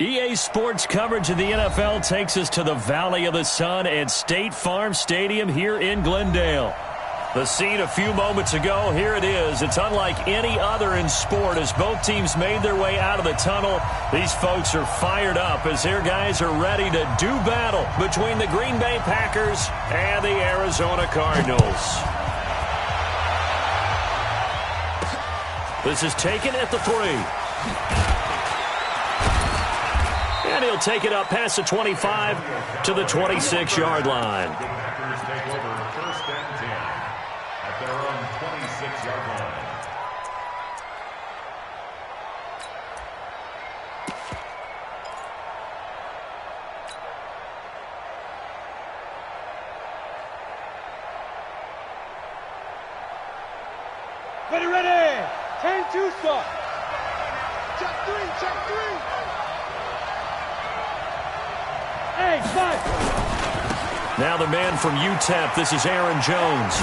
EA Sports coverage of the NFL takes us to the Valley of the Sun at State Farm Stadium here in Glendale. The scene a few moments ago, here it is. It's unlike any other in sport as both teams made their way out of the tunnel. These folks are fired up as their guys are ready to do battle between the Green Bay Packers and the Arizona Cardinals. This is taken at the 3. And he'll take it up past the 25 to the 26-yard line. Packers take over 1st and 10 at their own 26-yard line. Ready. 10-2 stop. Check 3. Hey, 5. Now the man from UTEP, this is Aaron Jones.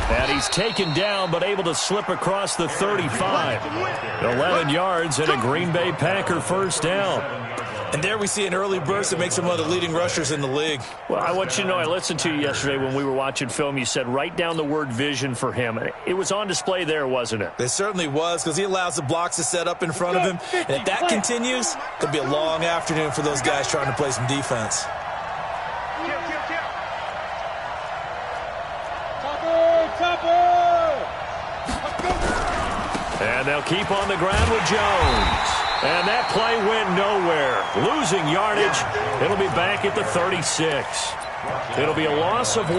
And he's taken down but able to slip across the 35. 11 yards and a Green Bay Packer first down. And there we see an early burst that makes him one of the leading rushers in the league. Well, I want you to know, I listened to you yesterday when we were watching film. You said write down the word vision for him. It was on display there, wasn't it? It certainly was, because he allows the blocks to set up in front of him. And if that continues, it'll be a long afternoon for those guys trying to play some defense. And they'll keep on the ground with Jones. And that play went nowhere. Losing yardage. It'll be back at the 36. It'll be a loss of 1.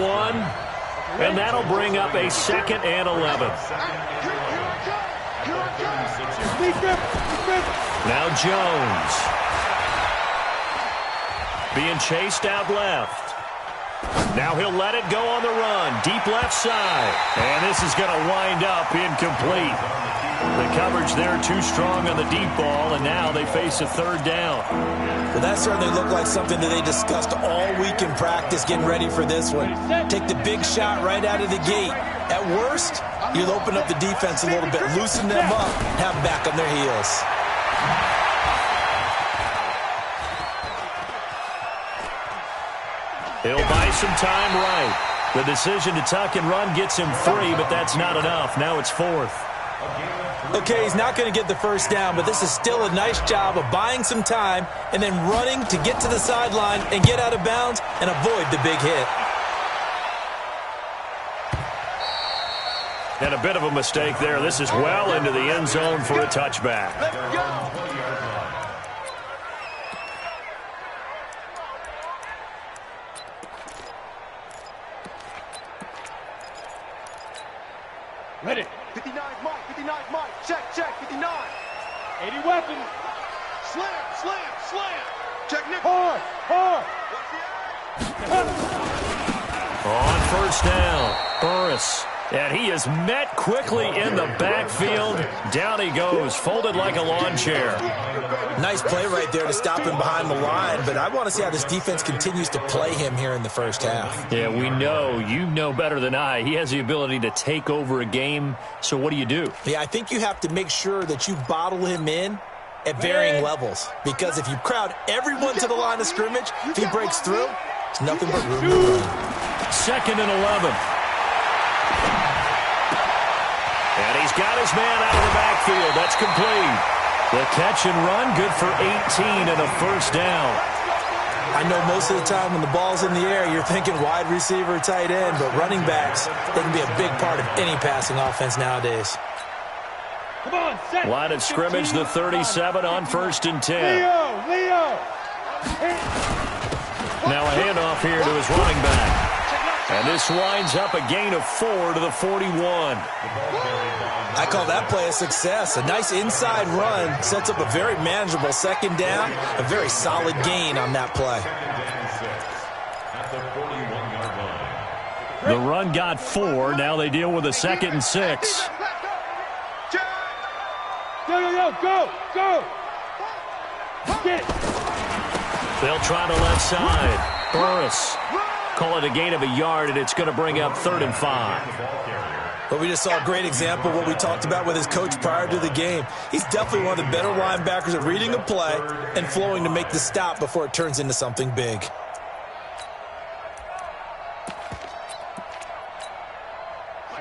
And that'll bring up a 2nd and 11. Now Jones. Being chased out left. Now he'll let it go on the run. Deep left side. And this is going to wind up incomplete. The coverage there too strong on the deep ball, and now they face a 3rd down. Well, that certainly looked like something that they discussed all week in practice, getting ready for this one. Take the big shot right out of the gate. At worst, you'll open up the defense a little bit, loosen them up, have them back on their heels. He'll buy some time right. The decision to tuck and run gets him 3, but that's not enough. Now it's 4th. Okay, he's not going to get the first down, but this is still a nice job of buying some time and then running to get to the sideline and get out of bounds and avoid the big hit. And a bit of a mistake there. This is well into the end zone for a touchback. Ready. 59 Mike, check, 59. 80 weapons. Slam. Check Nick. Hard. On first down, Burris. And he is met quickly in the backfield. Down he goes, folded like a lawn chair. Nice play right there to stop him behind the line, but I want to see how this defense continues to play him here in the first half. Yeah, we know. You know better than I. He has the ability to take over a game, so what do you do? Yeah, I think you have to make sure that you bottle him in at varying levels, because if you crowd everyone to the line of scrimmage, if he breaks through, it's nothing but room to run. 2nd and 11. And he's got his man out of the backfield. That's complete. The catch and run, good for 18 and a first down. I know most of the time when the ball's in the air, you're thinking wide receiver, tight end, but running backs, they can be a big part of any passing offense nowadays. Come on, set. Line of scrimmage, the 37 on 1st and 10. Leo. Now a handoff here to his running back. And this winds up a gain of 4 to the 41. I call that play a success. A nice inside run sets up a very manageable 2nd down, a very solid gain on that play. The run got 4. Now they deal with a 2nd and 6. Go. Get. They'll try the left side. Burris. Call it a gain of a yard, and it's going to bring up 3rd and 5. But we just saw a great example of what we talked about with his coach prior to the game. He's definitely one of the better linebackers at reading a play and flowing to make the stop before it turns into something big.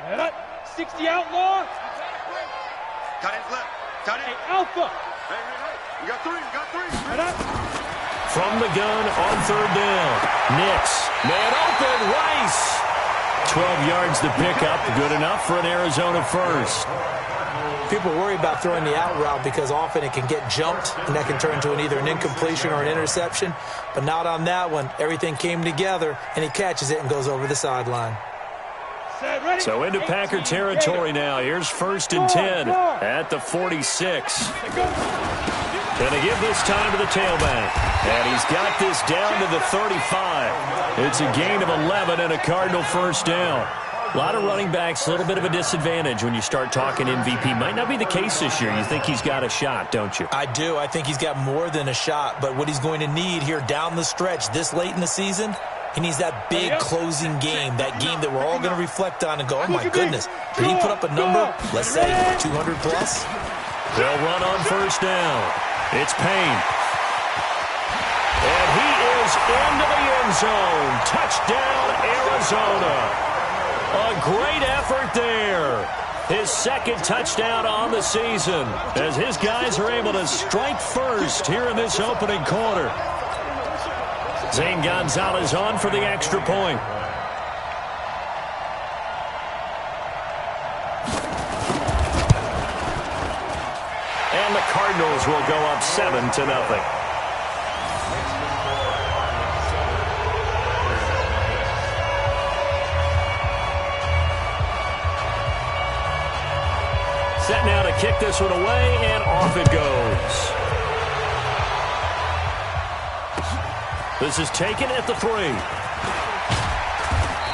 Head up. 60 outlaw. Cut it left. Cut it. Hey, Alpha. Hey. We got three. Head up. From the gun on third down. Nix. Man open. Rice. 12 yards to pick up. Good enough for an Arizona first. People worry about throwing the out route because often it can get jumped, and that can turn into either an incompletion or an interception. But not on that one. Everything came together, and he catches it and goes over the sideline. So into Packer territory now. Here's 1st and 10 at the 46. Going to give this time to the tailback. And he's got this down to the 35. It's a gain of 11 and a Cardinal first down. A lot of running backs, a little bit of a disadvantage when you start talking MVP. Might not be the case this year. You think he's got a shot, don't you? I do. I think he's got more than a shot. But what he's going to need here down the stretch this late in the season, he needs that big closing game, that game that we're all going to reflect on and go, oh, my goodness, did he put up a number, let's say, 200 plus? They'll run on first down. It's Payne. And he is into the end zone. Touchdown, Arizona. A great effort there. His second touchdown on the season as his guys are able to strike first here in this opening quarter. Zane Gonzalez on for the extra point. And the Cardinals will go up 7-0. Set now to kick this one away, and off it goes. This is taken at the 3.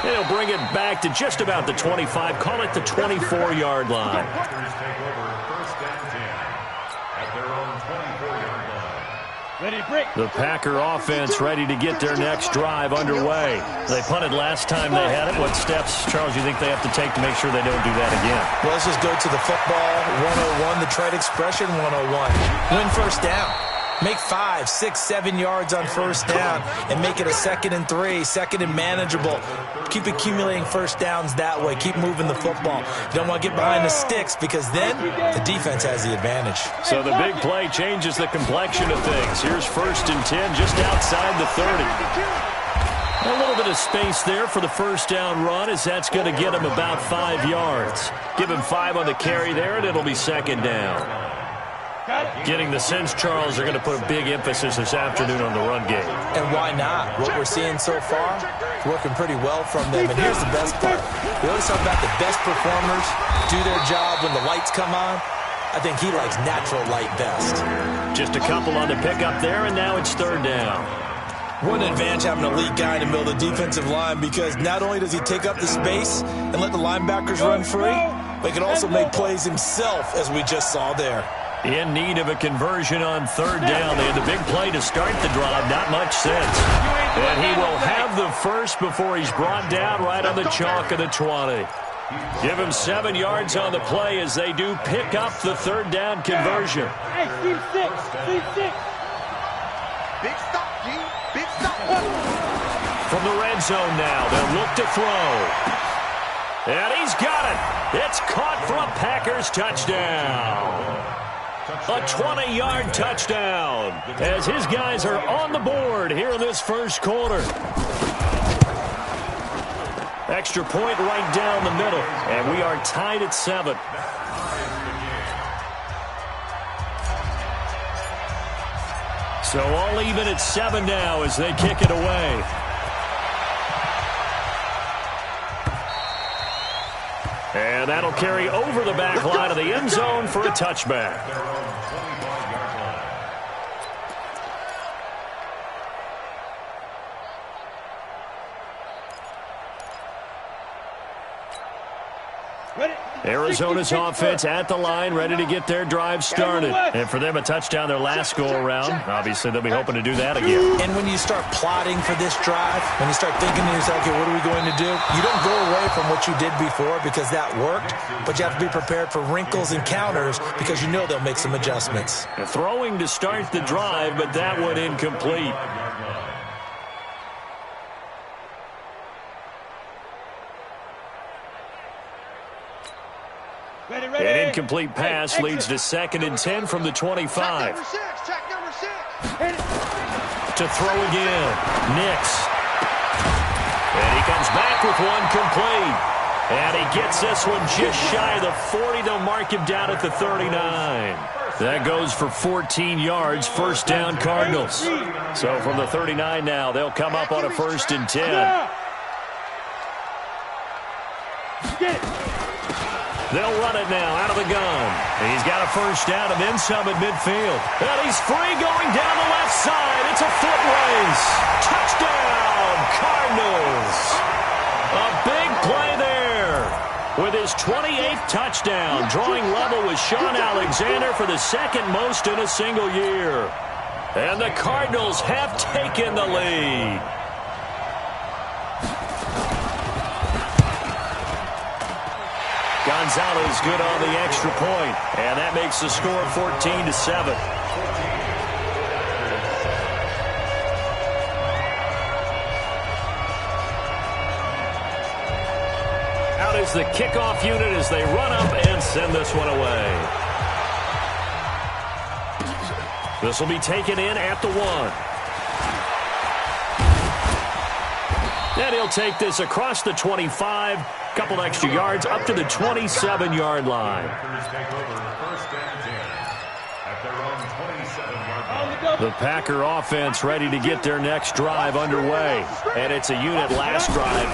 They'll bring it back to just about the 25. Call it the 24-yard line. The Packer offense ready to get their next drive underway. They punted last time they had it. What steps, Charles, you think they have to take to make sure they don't do that again? Well, let's just go to the football 101, the trade expression 101. Win first down. Make 5, 6, 7 yards on first down and make it a 2nd and 3, 2nd and manageable. Keep accumulating first downs that way. Keep moving the football. You don't want to get behind the sticks because then the defense has the advantage. So the big play changes the complexion of things. Here's 1st and 10 just outside the 30. A little bit of space there for the first down run as that's going to get him about 5 yards. Give him 5 on the carry there and it'll be 2nd down. Getting the sense, Charles, they're going to put a big emphasis this afternoon on the run game. And why not? What we're seeing so far, working pretty well from them. And here's the best part. We always talk about the best performers do their job when the lights come on. I think he likes natural light best. Just a couple on the pickup there, and now it's 3rd down. What an advantage having an elite guy in the middle of the defensive line because not only does he take up the space and let the linebackers run free, but he can also make plays himself, as we just saw there. In need of a conversion on 3rd down. They had the big play to start the drive. Not much sense. And he will have the first before he's brought down right on the chalk of the 20. Give him 7 yards on the play as they do pick up the 3rd down conversion. Hey, team 6. Big stop, G. Big stop. From the red zone now, they'll look to throw. And he's got it. It's caught for a Packers touchdown. A 20-yard touchdown as his guys are on the board here in this first quarter. Extra point right down the middle, and we are tied at 7. So all even at 7 now as they kick it away. And that'll carry over the back line of the end zone for a touchback. Arizona's offense at the line, ready to get their drive started. And for them, a touchdown their last go-around. Obviously, they'll be hoping to do that again. And when you start plotting for this drive, when you start thinking to yourself, okay, what are we going to do? You don't go away from what you did before because that worked, but you have to be prepared for wrinkles and counters because you know they'll make some adjustments. And throwing to start the drive, but that one incomplete. An incomplete pass leads to 2nd and 10 from the 25. Check number 6. To throw again. Nix. And he comes back with one complete. And he gets this one just shy of the 40. They'll mark him down at the 39. That goes for 14 yards. First down, Cardinals. So from the 39 now, they'll come up on a 1st and 10. They'll run it now out of the gun. He's got a first down and then some at midfield. And he's free going down the left side. It's a foot race. Touchdown, Cardinals. A big play there with his 28th touchdown, drawing level with Sean Alexander for the 2nd most in a single year. And the Cardinals have taken the lead. Gonzalez good on the extra point, and that makes the score 14-7. Out is the kickoff unit as they run up and send this one away. This will be taken in at the 1. And he'll take this across the 25, couple extra yards up to the 27-yard line. The Packer offense ready to get their next drive underway. And it's a unit last drive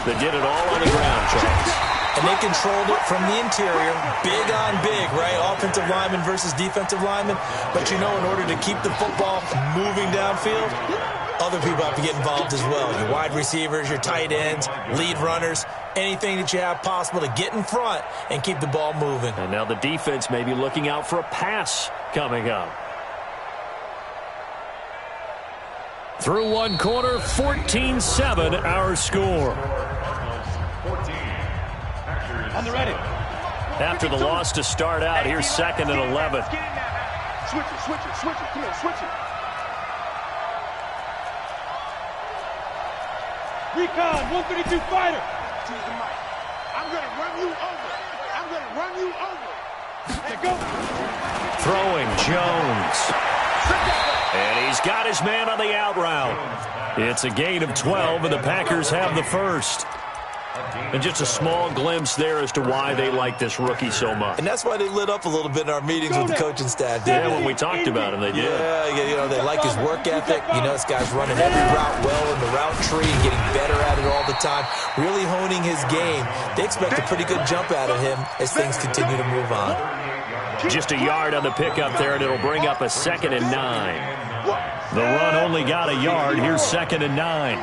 that did it all on the ground, Charles. And they controlled it from the interior, big on big, right? Offensive lineman versus defensive lineman. But you know, in order to keep the football moving downfield, other people have to get involved as well. Your wide receivers, your tight ends, lead runners, anything that you have possible to get in front and keep the ball moving. And now the defense may be looking out for a pass coming up. Through one quarter, 14-7 our score. On the ready. After the loss to start out, here's 2nd and 11. Switch it, switch it, switch it. Come on, switch it. Recon, 132 fighter. I'm going to run you over. I'm going to run you over. Let go. Throwing, Jones. And he's got his man on the out route. It's a gain of 12, and the Packers have the first. And just a small glimpse there as to why they like this rookie so much. And that's why they lit up a little bit in our meetings with the coaching staff. Yeah, when we talked about him, they did. Yeah, you know, they like his work ethic. You know, this guy's running every route well in the route tree and getting better at it all the time, really honing his game. They expect a pretty good jump out of him as things continue to move on. Just a yard on the pickup there, and it'll bring up a 2nd and 9. The run only got a yard. Here's 2nd and 9.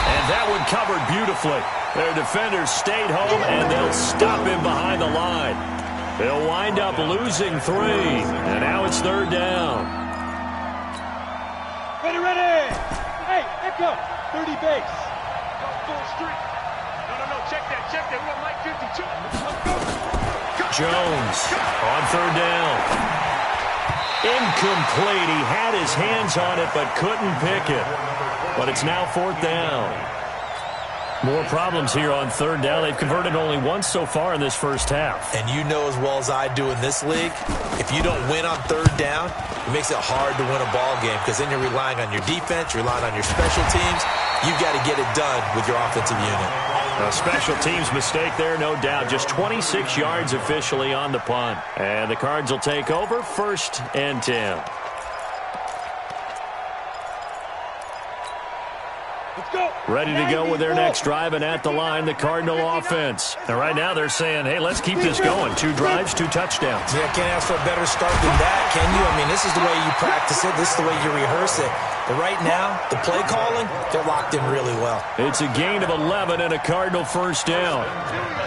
And that one covered beautifully. Their defenders stayed home, and they'll stop him behind the line. They'll wind up losing 3, and now it's 3rd down. Ready, ready. Hey, Echo, 30 base. Go full street. No, check that. We're on Mike 52. Jones on 3rd down. Incomplete. He had his hands on it but couldn't pick it. But it's now 4th down. More problems here on 3rd down. They've converted only once so far in this first half. And you know as well as I do in this league, if you don't win on 3rd down, it makes it hard to win a ball game because then you're relying on your defense, you're relying on your special teams. You've got to get it done with your offensive unit. A special teams mistake there, no doubt. Just 26 yards officially on the punt. And the Cards will take over 1st and 10. Ready to go with their next drive, and at the line, the Cardinal offense. And right now they're saying, hey, let's keep this going. 2 drives, 2 touchdowns. Yeah, can't ask for a better start than that, can you? I mean, this is the way you practice it. This is the way you rehearse it. But right now, the play calling, they're locked in really well. It's a gain of 11 and a Cardinal first down.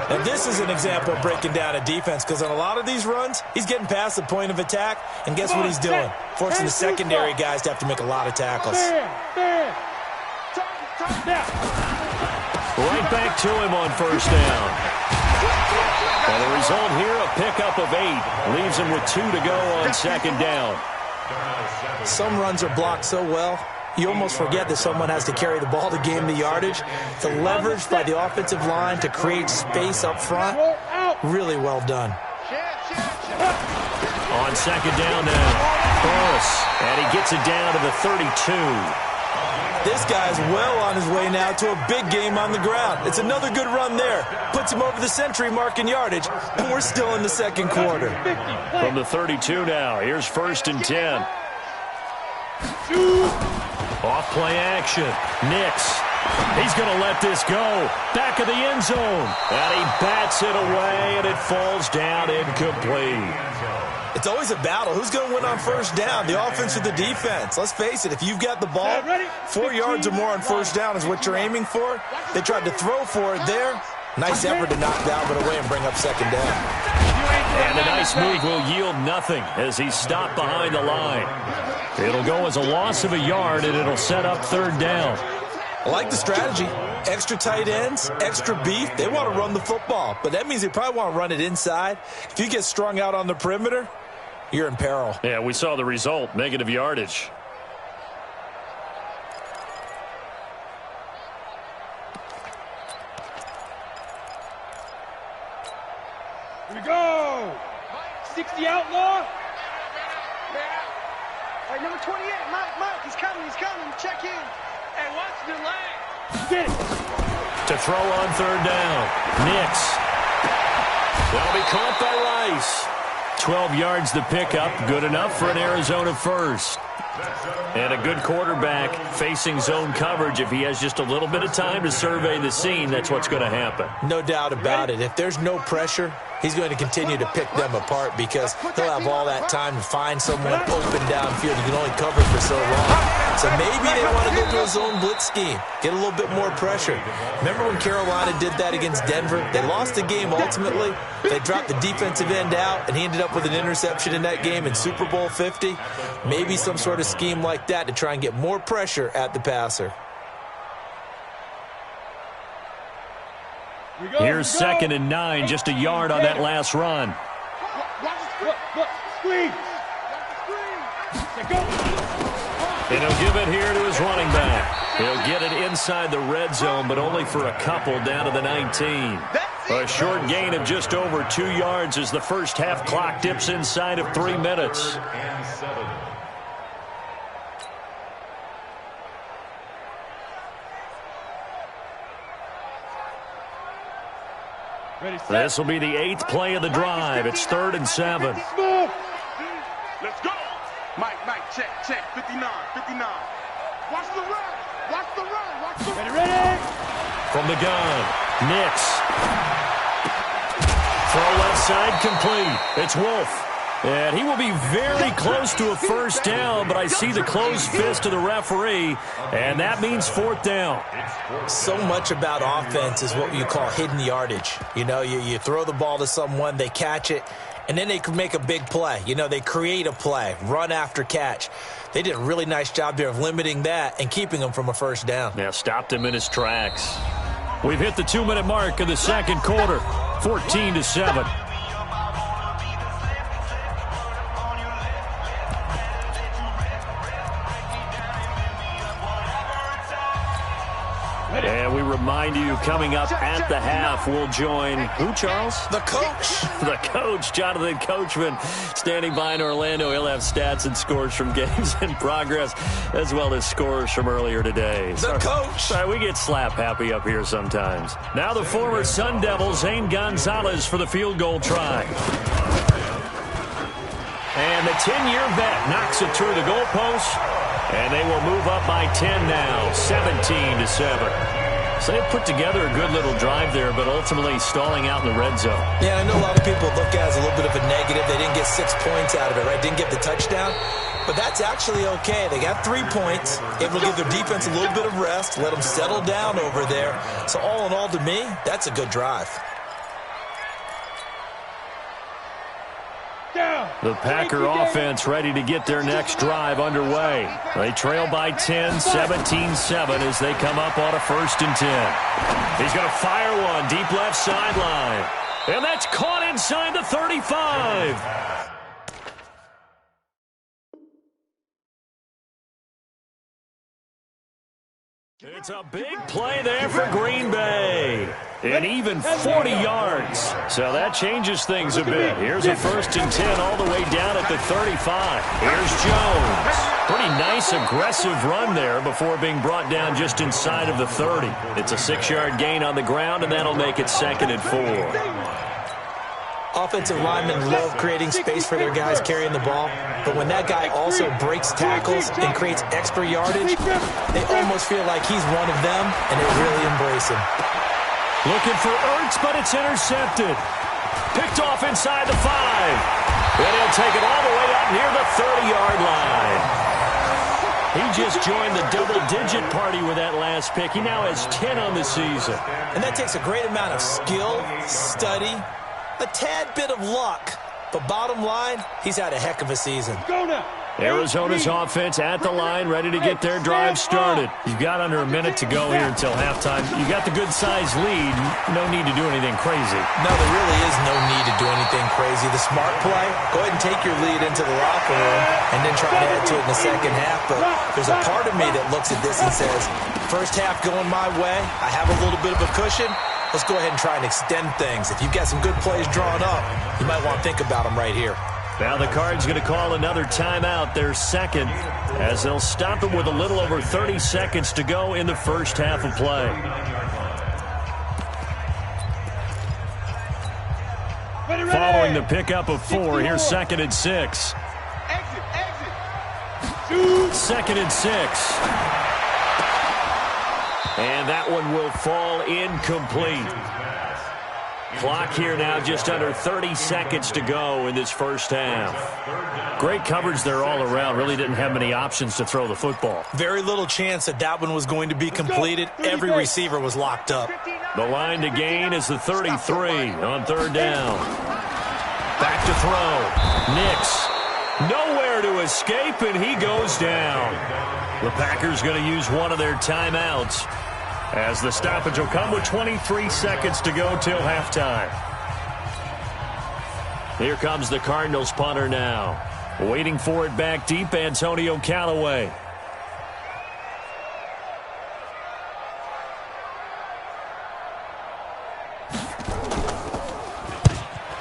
And this is an example of breaking down a defense, because on a lot of these runs, he's getting past the point of attack, and guess what he's doing? Forcing the secondary guys to have to make a lot of tackles. Right back to him on first down. And the result here, a pickup of 8. Leaves him with 2 to go on second down. Some runs are blocked so well, you almost forget that someone has to carry the ball to gain the yardage. The leverage by the offensive line to create space up front, really well done. On second down now, Burris, and he gets it down to the 32. This guy's well on his way now to a big game on the ground. It's another good run there. Puts him over the century mark in yardage, and we're still in the second quarter. From the 32 now, here's first and 10. Off play action. Nix. He's going to let this go. Back of the end zone. And he bats it away, and it falls down incomplete. It's always a battle. Who's going to win on first down, the offense or the defense? Let's face it, if you've got the ball, 4 yards or more on first down is what you're aiming for. They tried to throw for it there. Nice effort to knock Dalvin away and bring up second down. And a nice move will yield nothing as he's stopped behind the line. It'll go as a loss of a yard, and it'll set up third down. I like the strategy. Extra tight ends, extra beef. They want to run the football, but that means they probably want to run it inside. If you get strung out on the perimeter, you're in peril. Yeah, we saw the result, negative yardage. Here we go. 60 outlaw. Hey, number 28, Mike, he's coming. Check in. Hey, watch the leg. Get it. To throw on third down. Nix. That'll be caught by Rice. 12 yards the pickup. Good enough for an Arizona first. And a good quarterback facing zone coverage. If he has just a little bit of time to survey the scene, that's what's going to happen. No doubt about it. If there's no pressure, he's going to continue to pick them apart because he'll have all that time to find someone open downfield. You can only cover for so long. So maybe they want to go to a zone blitz scheme, get a little bit more pressure. Remember when Carolina did that against Denver? They lost the game ultimately. They dropped the defensive end out, and he ended up with an interception in that game in Super Bowl 50. Maybe some sort of scheme like that to try and get more pressure at the passer. Here's second and 9, just a yard on that last run. Screen. And he'll give it here to his running back. He'll get it inside the red zone, but only for a couple down to the 19. A short gain of just over 2 yards as the first half clock dips inside of 3 minutes. This will be the 8th play of the drive. It's 3rd and 7. Let's go. Mike, check. 59. Watch the run. Ready. From the gun, Nix. Throw left side complete. It's Wolf. And he will be very close to a first down, but I see the closed fist of the referee, and that means 4th down. So much about offense is what you call hidden yardage. You know, you throw the ball to someone, they catch it, and then they can make a big play. You know, they create a play, run after catch. They did a really nice job there of limiting that and keeping him from a first down. Yeah, stopped him in his tracks. We've hit the 2-minute mark of the second quarter, 14-7. And we remind you, coming up at the half, we'll join who, Charles? The coach. The coach, Jonathan Coachman, standing by in Orlando. He'll have stats and scores from games in progress, as well as scores from earlier today. The coach. Sorry, we get slap happy up here sometimes. Now the former Sun Devil, Zane Gonzalez, for the field goal try. And the 10-year vet knocks it through the goalpost. And they will move up by 10 now, 17-7. So they put together a good little drive there, but ultimately stalling out in the red zone. Yeah, I know a lot of people look at it as a little bit of a negative. They didn't get 6 points out of it, right? Didn't get the touchdown. But that's actually okay. They got 3 points. Able to give their defense a little bit of rest, let them settle down over there. So all in all, to me, that's a good drive. The Packer offense ready to get their next drive underway. They trail by 10, 17-7 as they come up on a 1st and 10. He's going to fire one deep left sideline. And that's caught inside the 35. It's a big play there for Green Bay. And even 40 yards. So that changes things a bit. Here's a 1st and 10 all the way down at the 35. Here's Jones. Pretty nice, aggressive run there before being brought down just inside of the 30. It's a 6-yard gain on the ground, and that'll make it 2nd and 4. Offensive linemen love creating space for their guys carrying the ball, but when that guy also breaks tackles and creates extra yardage, they almost feel like he's one of them, and they really embrace him. Looking for Ertz, but it's intercepted. Picked off inside the 5. And he'll take it all the way up near the 30-yard line. He just joined the double-digit party with that last pick. He now has 10 on the season. And that takes a great amount of skill, study, a tad bit of luck. But bottom line, he's had a heck of a season. Arizona's offense at the line, ready to get their drive started. You've got under a minute to go here until halftime. You got the good-sized lead. No need to do anything crazy. No, there really is no need to do anything crazy. The smart play, go ahead and take your lead into the locker room and then try to add to it in the second half. But there's a part of me that looks at this and says, first half going my way, I have a little bit of a cushion. Let's go ahead and try and extend things. If you've got some good plays drawn up, you might want to think about them right here. Now the Cards going to call another timeout, their 2nd, as they'll stop it with a little over 30 seconds to go in the first half of play. Following the pickup of 4, here's 2nd and 6. 2nd and 6. And that one will fall incomplete. Clock here now just under 30 seconds to go in this first half. Great coverage there all around. Really didn't have many options to throw the football. Very little chance that one was going to be completed. Every receiver was locked up. The line to gain is the 33 on 3rd down. Back to throw. Nix. Nowhere to escape, and he goes down. The Packers going to use one of their timeouts, as the stoppage will come with 23 seconds to go till halftime. Here comes the Cardinals punter now. Waiting for it back deep, Antonio Callaway.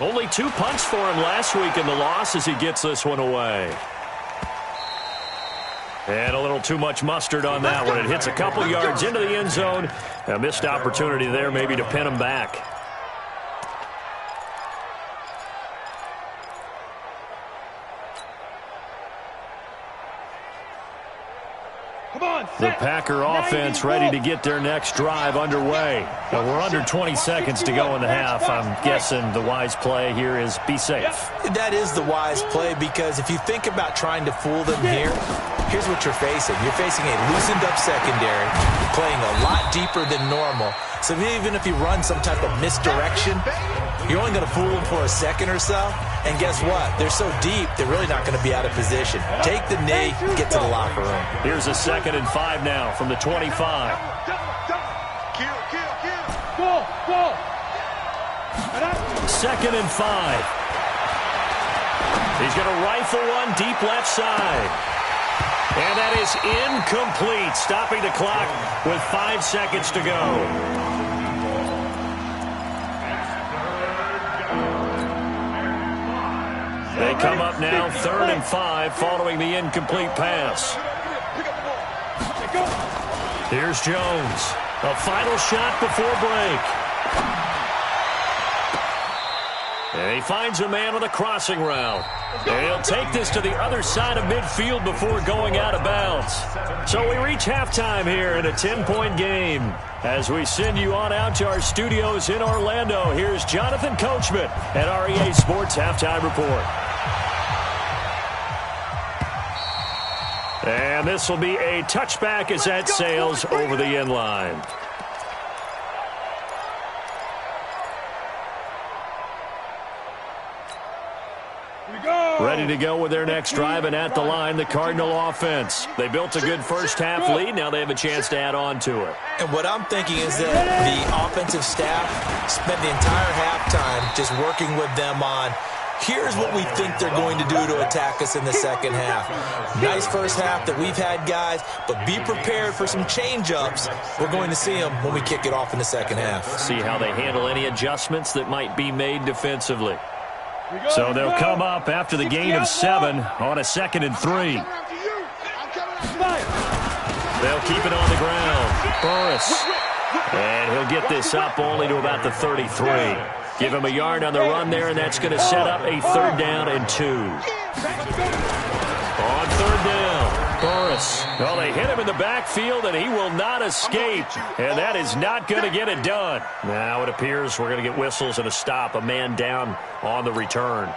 Only 2 punts for him last week in the loss as he gets this one away. And a little too much mustard on that one. It hits a couple yards into the end zone. A missed opportunity there maybe to pin him back. The Packer offense ready to get their next drive underway. Now we're under 20 seconds to go in the half. I'm guessing the wise play here is be safe. That is the wise play, because if you think about trying to fool them here, here's what you're facing. You're facing a loosened up secondary, playing a lot deeper than normal. So even if you run some type of misdirection, you're only going to fool them for a second or so. And guess what? They're so deep, they're really not going to be out of position. Take the knee, get to the locker room. Here's a 2nd and 5 now from the 25. Go. 2nd and 5. He's going to rifle one deep left side. And that is incomplete, stopping the clock with 5 seconds to go. They come up now 3rd and 5 following the incomplete pass. Here's Jones. A final shot before break. And he finds a man on the crossing route. And he'll take this to the other side of midfield before going out of bounds. So we reach halftime here in a 10-point game. As we send you on out to our studios in Orlando, here's Jonathan Coachman at REA Sports Halftime Report. And this will be a touchback as that sails over the end line. Ready to go with their next drive, and at the line, the Cardinal offense. They built a good first-half lead. Now they have a chance to add on to it. And what I'm thinking is that the offensive staff spent the entire halftime just working with them on, here's what we think they're going to do to attack us in the second half. Nice first half that we've had, guys, but be prepared for some change-ups. We're going to see them when we kick it off in the second half. See how they handle any adjustments that might be made defensively. So they'll come up after the gain of 7 on a 2nd and 3. They'll keep it on the ground. Burris. And he'll get this up only to about the 33. Give him a yard on the run there, and that's going to set up a 3rd down and 2. On 3rd down, Burris. Well, they hit him in the backfield, and he will not escape. And that is not going to get it done. Now it appears we're going to get whistles and a stop. A man down on the return.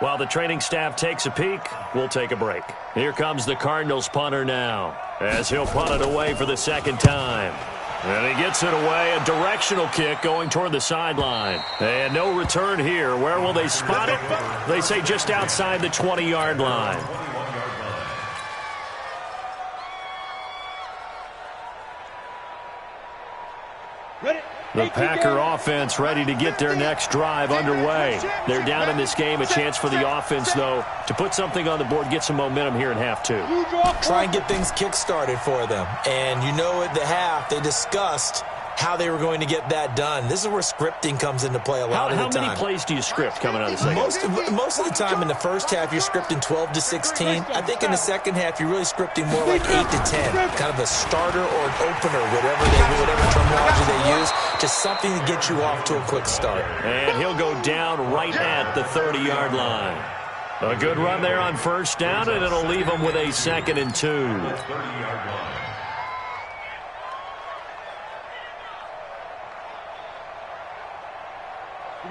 While the training staff takes a peek, we'll take a break. Here comes the Cardinals punter now, as he'll punt it away for the 2nd time. And he gets it away, a directional kick going toward the sideline. And no return here. Where will they spot it? They say just outside the 20-yard line. The Packer offense ready to get their next drive underway. They're down in this game. A chance for the offense, though, to put something on the board, get some momentum here in half 2. Try and get things kick-started for them. And you know at the half, they discussed how they were going to get that done. This is where scripting comes into play a lot of the time. How many plays do you script coming out of the second? Most of the time in the first half, you're scripting 12 to 16. I think in the second half, you're really scripting more like 8 to 10. Kind of a starter or an opener, whatever terminology they use. Just something to get you off to a quick start. And he'll go down right at the 30-yard line. A good run there on 1st down, and it'll leave them with a 2nd and 2.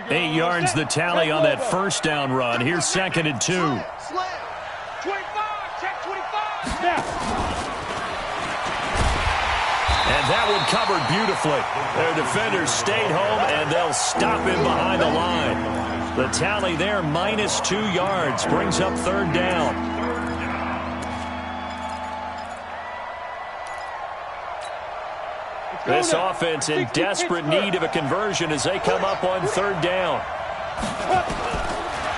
8 yards the tally on that 1st down run. Here's 2nd and 2. 25, check 25. And that one covered beautifully. Their defenders stayed home, and they'll stop him behind the line. The tally there, minus 2 yards, brings up 3rd down. This offense in desperate need of a conversion as they come up on 3rd down.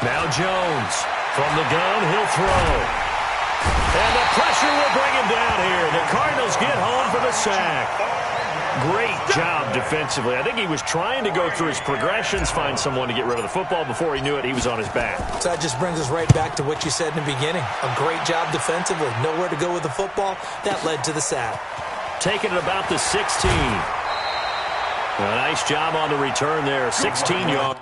Now Jones from the gun, he'll throw. And the pressure will bring him down here. The Cardinals get home for the sack. Great job defensively. I think he was trying to go through his progressions, find someone to get rid of the football. Before he knew it, he was on his back. So that just brings us right back to what you said in the beginning. A great job defensively. Nowhere to go with the football. That led to the sack. Taking it about the 16. A nice job on the return there. 16 yards.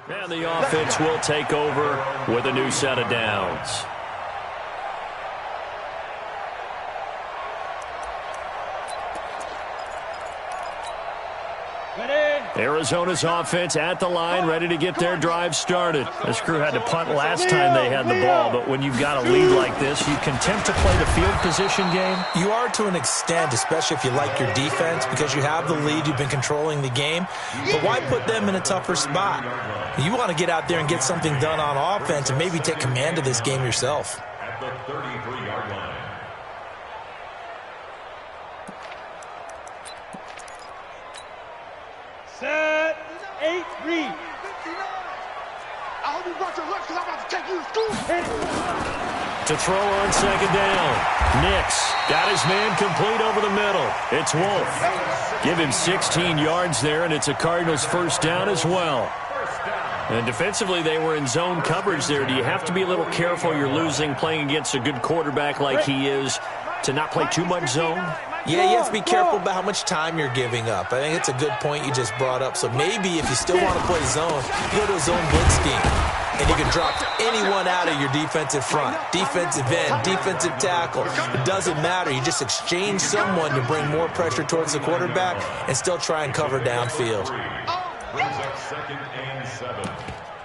And the offense will take over with a new set of downs. Arizona's offense at the line, ready to get their drive started. This crew had to punt last time they had the ball, but when you've got a lead like this, you can attempt to play the field position game. You are to an extent, especially if you like your defense, because you have the lead, you've been controlling the game. But why put them in a tougher spot? You want to get out there and get something done on offense and maybe take command of this game yourself. At the 33-yard line. Set, 8, read. I hope you brought your lunch because I'm about to take you to school. To throw on second down. Nix got his man complete over the middle. It's Wolf. Give him 16 yards there, and it's a Cardinals first down as well. And defensively, they were in zone coverage there. Do you have to be a little careful? You're losing playing against a good quarterback like he is to not play too much zone? Yeah, you have to be careful about how much time you're giving up. I think it's a good point you just brought up. So maybe if you still want to play zone, you go to a zone blitz scheme. And you can drop anyone out of your defensive front. Defensive end, defensive tackle. It doesn't matter. You just exchange someone to bring more pressure towards the quarterback and still try and cover downfield. Brings up 2nd and 7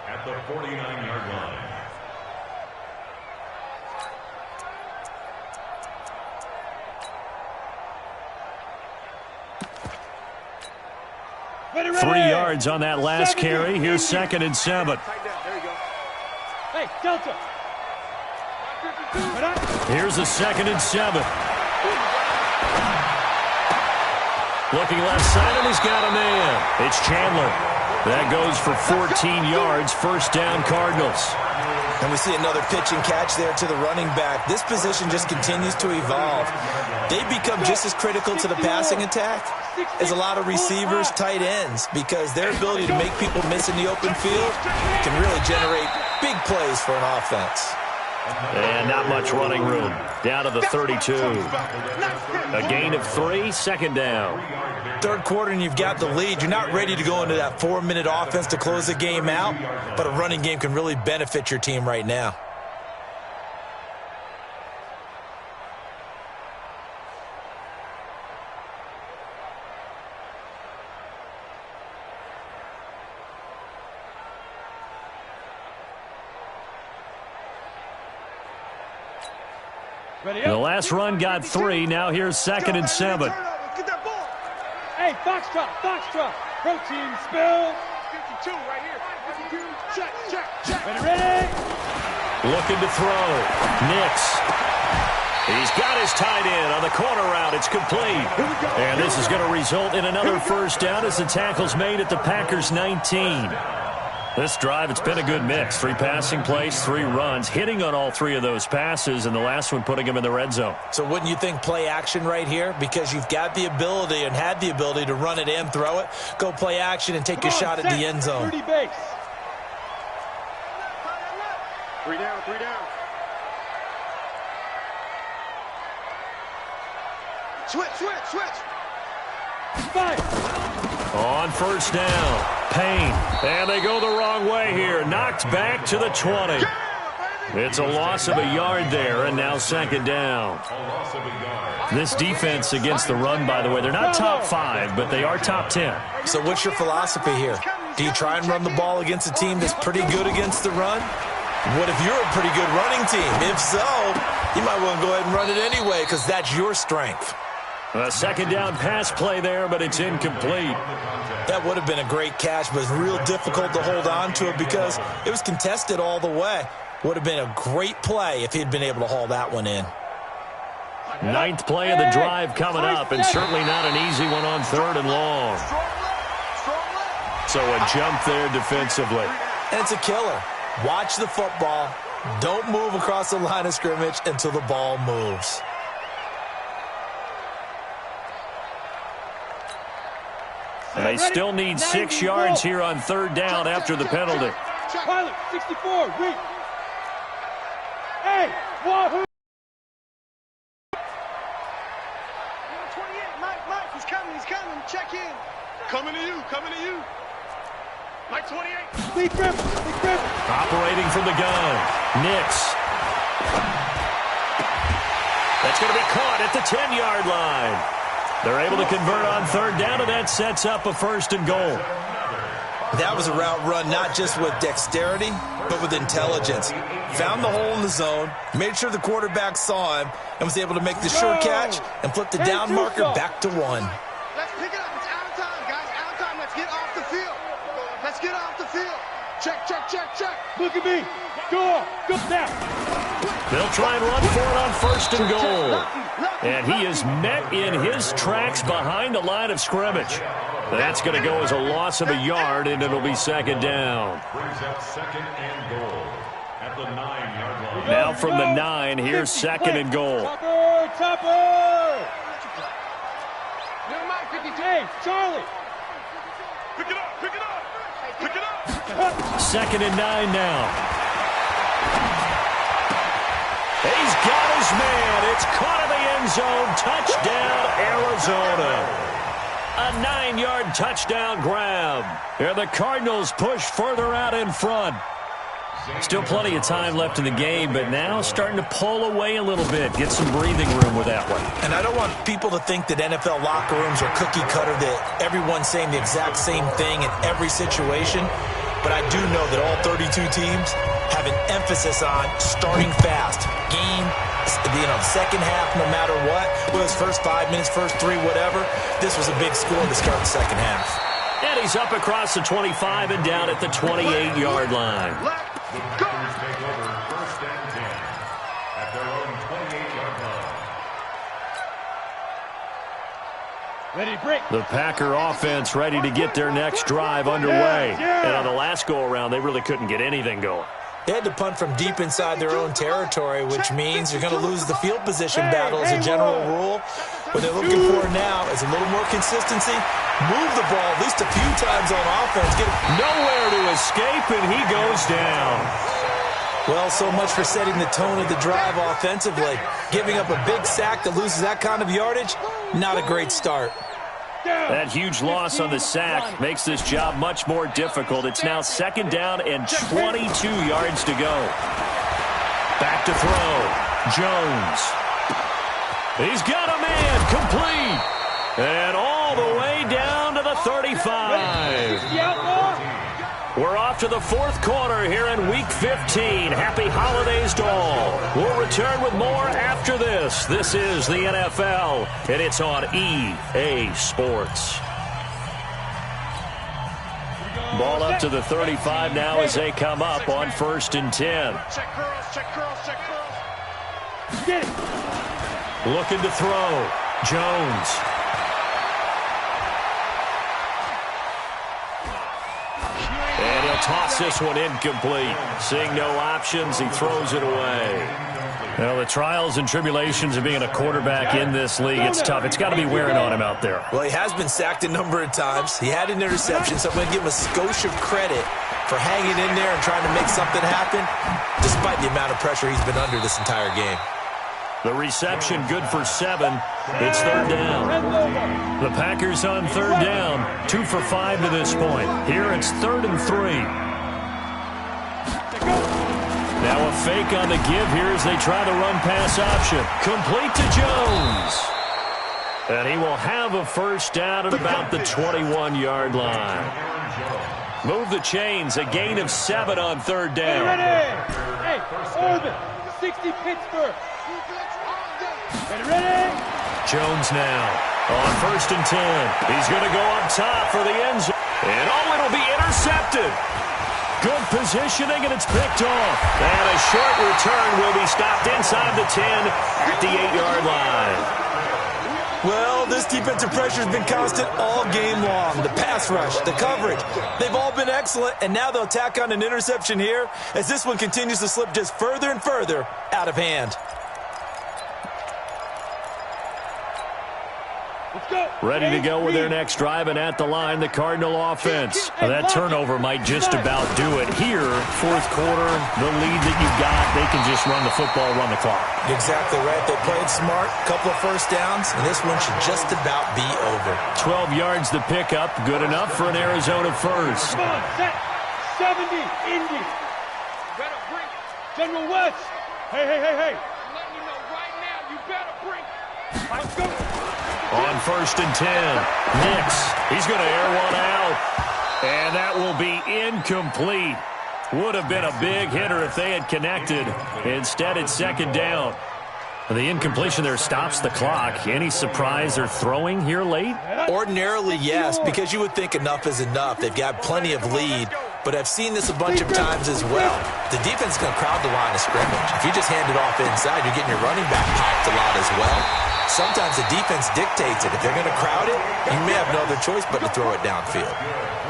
at the 49-yard line. Ready. 3 yards on that last carry. Here's 2nd and 7. Hey, Delta. Here's a 2nd and 7. Looking left side, and he's got a man. It's Chandler. That goes for 14 yards. First down, Cardinals. And we see another pitch and catch there to the running back. This position just continues to evolve. They become just as critical to the passing attack as a lot of receivers, tight ends, because their ability to make people miss in the open field can really generate big plays for an offense. And not much running room. Down to the 32. A gain of 3, second down. Third quarter and you've got the lead. You're not ready to go into that 4-minute offense to close the game out, but a running game can really benefit your team right now. The last run got 3. Now here's 2nd and 7. Get that ball. Hey, Foxtrot. Protein spill. 52 right here. 52. Check. Ready. Looking to throw. Nix. He's got his tight end on the corner route. It's complete. And this is going to result in another first down as the tackle's made at the Packers' 19. This drive, it's been a good mix. 3 passing plays, 3 runs, hitting on all 3 of those passes, and the last one putting him in the red zone. So wouldn't you think play action right here? Because you've got the ability and had the ability to run it and throw it. Go play action and take your shot at the end zone. 30 base. 3 down. Switch. Fire. On first down, Payne. And they go the wrong way here. Knocked back to the 20. It's a loss of a yard there, and now second down. This defense against the run, by the way, they're not top 5, but they are top 10. So what's your philosophy here? Do you try and run the ball against a team that's pretty good against the run? What if you're a pretty good running team? If so, you might want to go ahead and run it anyway because that's your strength. A second down pass play there, but it's incomplete. That would have been a great catch, but it's real difficult to hold on to it because it was contested all the way. Would have been a great play if he'd been able to haul that one in. 9th play of the drive coming up, and certainly not an easy one on 3rd and long. So a jump there defensively. And it's a killer. Watch the football. Don't move across the line of scrimmage until the ball moves. And they still need 6 yards here on 3rd down after the penalty. Pilot, 64, reach. Hey, wahoo! 28, Mike, he's coming. Check in. Coming to you. Mike 28. Lee Griffin. Operating from the gun. Nix. That's going to be caught at the 10-yard line. They're able to convert on 3rd down, and that sets up a 1st and goal. That was a route run not just with dexterity, but with intelligence. Found the hole in the zone, made sure the quarterback saw him, and was able to make the sure catch and flip the down marker back to 1. Let's pick it up. It's out of time, guys. Out of time. Let's get off the field. Check. Look at me. Go now. They'll try and run for it on 1st and goal. And he is met in his tracks behind the line of scrimmage. That's going to go as a loss of a yard, and it'll be 2nd down. Brings up 2nd and goal at at the 9-yard line. Now from the 9, here's second and goal. Topper! Hey, Charlie! Pick it up, pick it up, pick it up. Second and 9 now. He's got his man. It's caught in the end zone. Touchdown, Arizona. A 9-yard touchdown grab. Here the Cardinals push further out in front. Still plenty of time left in the game, but now starting to pull away a little bit. Get some breathing room with that one. And I don't want people to think that NFL locker rooms are cookie cutter, that everyone's saying the exact same thing in every situation. But I do know that all 32 teams have an emphasis on starting fast. Game, second half, no matter what. Whether it's first 5 minutes, first 3, whatever. This was a big score to start the second half. And he's up across the 25 and down at the 28-yard line. The Packers take over first and 10 at their own 28-yard line. Ready, break. The Packer offense ready to get their next drive underway. And on the last go-around, they really couldn't get anything going. They had to punt from deep inside their own territory, which means you're going to lose the field position battle as a general rule. What they're looking for now is a little more consistency. Move the ball at least a few times on offense. Get nowhere to escape, and he goes down. Well, so much for setting the tone of the drive offensively. Giving up a big sack that loses that kind of yardage, not a great start. That huge loss on the sack makes this job much more difficult. It's now second down and 22 yards to go. Back to throw. Jones. He's got a man complete. And all the way down to the 35. We're off to the fourth quarter here in Week 15. Happy holidays to all. We'll return with more after this. This is the NFL, and it's on EA Sports. Ball up to the 35 now as they come up on first and 10. Check girls, check girls, check girls. Get it. Looking to throw. Jones. And he'll toss this one incomplete. Seeing no options, he throws it away. Well, the trials and tribulations of being a quarterback in this league, it's tough. It's got to be wearing on him out there. Well, he has been sacked a number of times. He had an interception, so I'm going to give him a skosh of credit for hanging in there and trying to make something happen, despite the amount of pressure he's been under this entire game. The reception good for 7. It's third down. The Packers on third down. 2 for 5 to this point. Here it's 3rd and 3. Now a fake on the give here as they try the run pass option. Complete to Jones. And he will have a first down at about the 21-yard line. Move the chains. A gain of 7 on third down. Hey, Urban. 60 Pittsburgh. Ready? Jones now on first and 10. He's going to go up top for the end zone. And it'll be intercepted. Good positioning, and it's picked off. And a short return will be stopped inside the 10 at the 8-yard line. Well, this defensive pressure has been constant all game long. The pass rush, the coverage, they've all been excellent, and now they'll tack on an interception here as this one continues to slip just further and further out of hand. Ready to go with their next drive, and at the line, the Cardinal offense. Now, that turnover might just about do it. Here, fourth quarter, the lead that you've got, they can just run the football, run the clock. Exactly right. They played smart, couple of first downs, and this one should just about be over. 12 yards to pick up, good enough for an Arizona first. Come on, set. 70, Indy. Better bring. General West. Hey. I'm letting you know right now, you better bring. Let's go. On first and 10, Nix, he's going to air one out, and that will be incomplete. Would have been a big hitter if they had connected. Instead, it's second down. The incompletion there stops the clock. Any surprise they're throwing here late? Ordinarily, yes, because you would think enough is enough. They've got plenty of lead, but I've seen this a bunch of times as well. The defense is going to crowd the line of scrimmage. If you just hand it off inside, you're getting your running back popped a lot as well. sometimes the defense dictates it. If they're going to crowd it, you may have no other choice but to throw it downfield.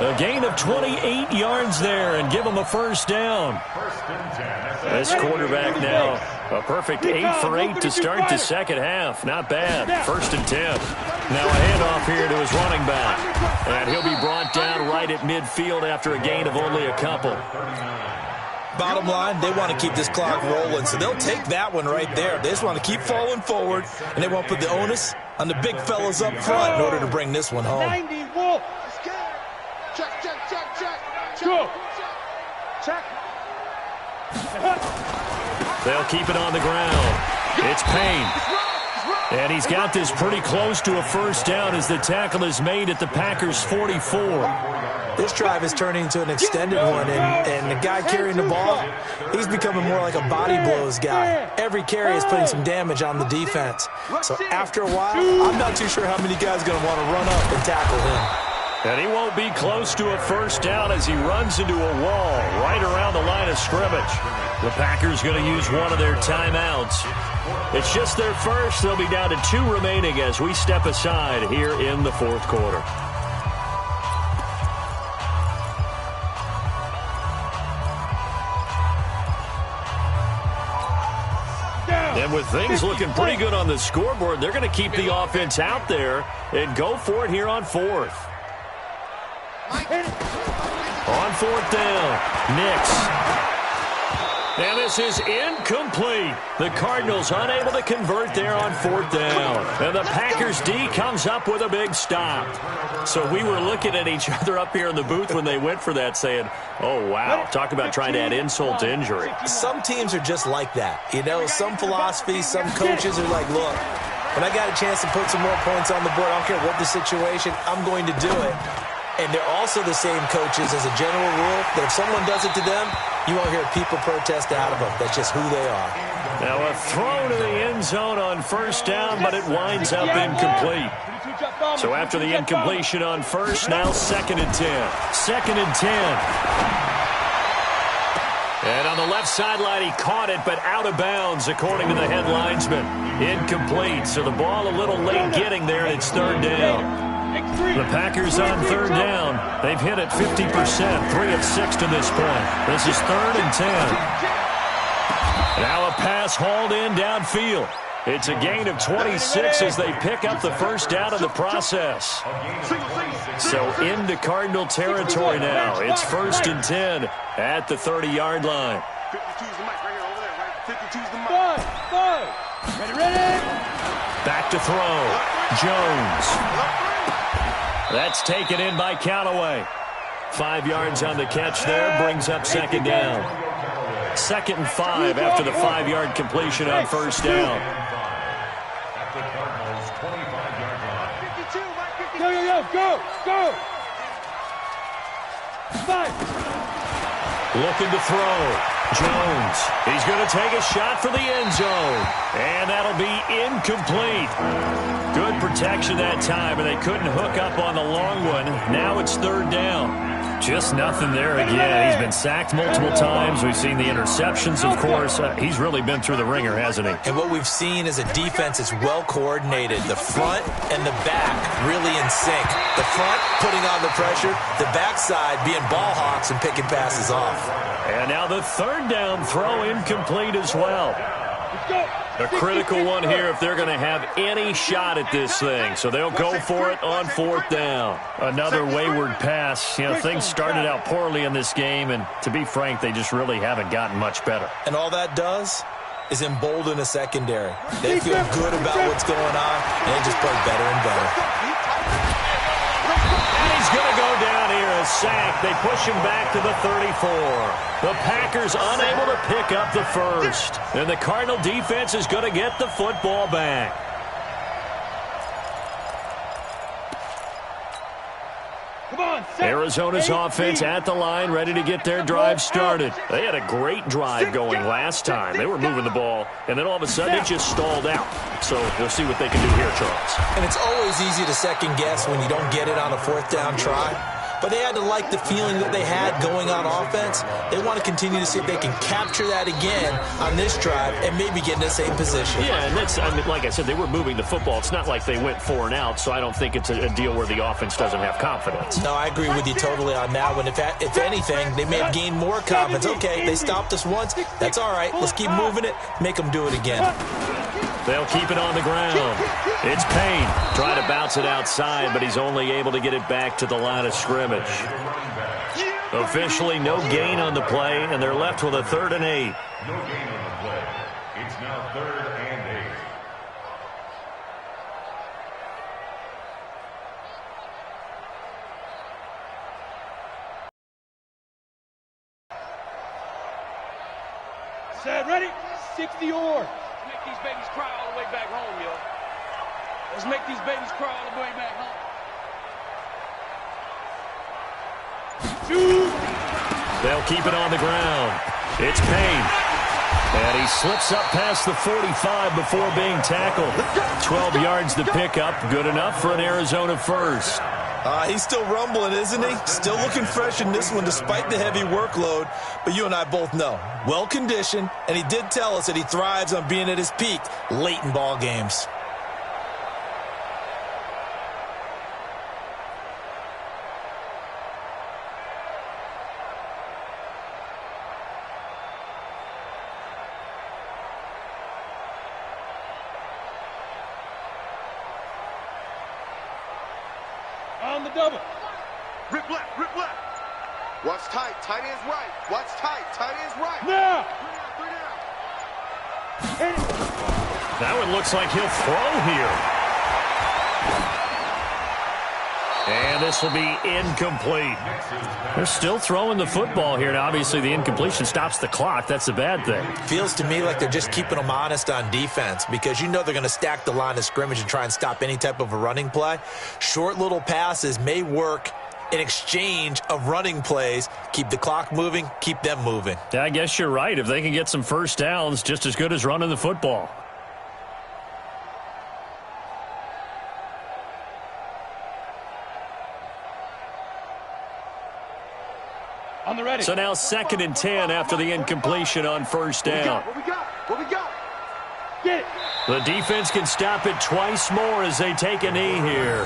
A gain of 28 yards there and give them a first down. This quarterback now, a perfect 8 for 8 to start the second half. Not bad. 1st and 10. Now a handoff here to his running back. And he'll be brought down right at midfield after a gain of only a couple. Bottom line, they want to keep this clock rolling, so they'll take that one right there. They just want to keep falling forward, and they won't put the onus on the big fellas up front in order to bring this one home. 90 Wolf. Check. Go. Check. They'll keep it on the ground. It's Payne. And he's got this pretty close to a first down as the tackle is made at the Packers' 44. This drive is turning into an extended one, and the guy carrying the ball, he's becoming more like a body blows guy. Every carry is putting some damage on the defense. So after a while, I'm not too sure how many guys are going to want to run up and tackle him. And he won't be close to a first down as he runs into a wall right around the line of scrimmage. The Packers going to use one of their timeouts. It's just their first. They'll be down to 2 remaining as we step aside here in the 4th quarter. And with things looking pretty good on the scoreboard, they're going to keep the offense out there and go for it here on 4th. On 4th down, Nix. And this is incomplete. The Cardinals unable to convert there on 4th down. And the Packers D comes up with a big stop. So we were looking at each other up here in the booth when they went for that saying, oh, wow, talk about trying to add insult to injury. Some teams are just like that. You know, some philosophies, some coaches are like, look, when I got a chance to put some more points on the board, I don't care what the situation, I'm going to do it. And they're also the same coaches as a general rule that if someone does it to them, you won't hear people protest out of them. That's just who they are. Now a throw to the end zone on 1st down, but it winds up incomplete. So after the incompletion on 1st, now 2nd and 10. 2nd and 10. And on the left sideline, he caught it, but out of bounds, according to the head linesman. Incomplete, so the ball a little late getting there, and it's 3rd down. The Packers on 3rd down. They've hit it 50%, 3 of 6 to this point. This is 3rd and 10. Now a pass hauled in downfield. It's a gain of 26 as they pick up the first down in the process. So into Cardinal territory now. It's 1st and 10 at the 30-yard line. 52's the mic right here over there, right? 52's the mic. Five. Ready. Back to throw. Jones. That's taken in by Callaway. 5 yards on the catch there, brings up 2nd down. 2nd and 5 after the 5-yard completion on 1st down. At the Cardinals' 25-yard line. Go. 5. Looking to throw. Jones. He's going to take a shot for the end zone. And that'll be incomplete. Good protection that time, and they couldn't hook up on the long one. Now it's 3rd down. Just nothing there again. He's been sacked multiple times. We've seen the interceptions, of course. He's really been through the ringer, hasn't he? And what we've seen is a defense that's well coordinated. The front and the back really in sync. The front putting on the pressure, the backside being ball hawks and picking passes off. And now the 3rd down throw incomplete as well. A critical one here if they're going to have any shot at this thing. So they'll go for it on 4th down. Another wayward pass. You know, things started out poorly in this game, and to be frank, they just really haven't gotten much better. And all that does is embolden a secondary. They feel good about what's going on, and they just play better and better. And he's going to go down here, a sack. They push him back to the 34. The Packers unable to pick up the first. And the Cardinal defense is going to get the football back. Arizona's offense at the line, ready to get their drive started. They had a great drive going last time. They were moving the ball, and then all of a sudden it just stalled out. So we'll see what they can do here, Charles. And it's always easy to second guess when you don't get it on a 4th down try. but they had to like the feeling that they had going on offense. They want to continue to see if they can capture that again on this drive and maybe get in the same position. Yeah, and that's, I mean, like I said, they were moving the football. It's not like they went 4 and out, so I don't think it's a deal where the offense doesn't have confidence. No, I agree with you totally on that one. If anything, they may have gained more confidence. Okay, they stopped us once. That's all right. Let's keep moving it. Make them do it again. They'll keep it on the ground. It's Payne trying to bounce it outside, but he's only able to get it back to the line of scrimmage. Officially, no gain on the play, and they're left with a 3rd and 8. No gain on the play. It's now 3rd and 8. Set, ready? 60 or. Make these babies cry all the way back home, yo. Let's make these babies cry all the way back home. Shoot! They'll keep it on the ground. It's Payne. And he slips up past the 45 before being tackled. 12 yards to pick up. Good enough for an Arizona first. He's still rumbling, isn't he? Still looking fresh in this one despite the heavy workload. But you and I both know, well-conditioned, and he did tell us that he thrives on being at his peak late in ball games. On the double. Rip left, rip left. Watch tight, tight ends right. Watch tight, tight ends right. Now! Three down. That one looks like he'll throw here. And this will be incomplete. They're still throwing the football here. Now, obviously, the incompletion stops the clock. That's the bad thing. Feels to me like they're just keeping them honest on defense because you know they're going to stack the line of scrimmage and try and stop any type of a running play. Short little passes may work in exchange of running plays. Keep the clock moving, keep them moving. Yeah, I guess you're right. If they can get some first downs, just as good as running the football. On the ready. So now 2nd and 10 after the incompletion on first down. What we got? What we got? Get it. The defense can stop it twice more as they take a knee here.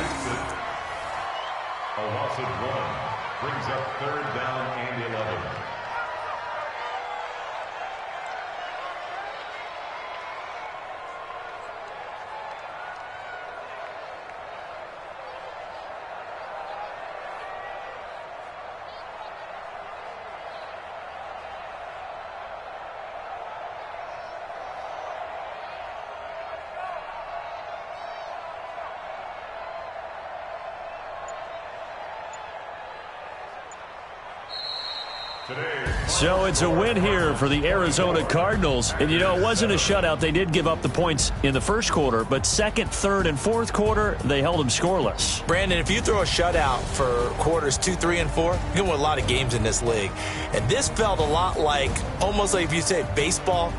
A loss of 1 brings up 3rd down and 11. So it's a win here for the Arizona Cardinals. And, you know, it wasn't a shutout. They did give up the points in the first quarter, but 2nd, 3rd, and 4th quarter, they held them scoreless. Brandon, if you throw a shutout for quarters 2, 3, and 4, you're going to win a lot of games in this league. And this felt a lot like, almost like if you say baseball,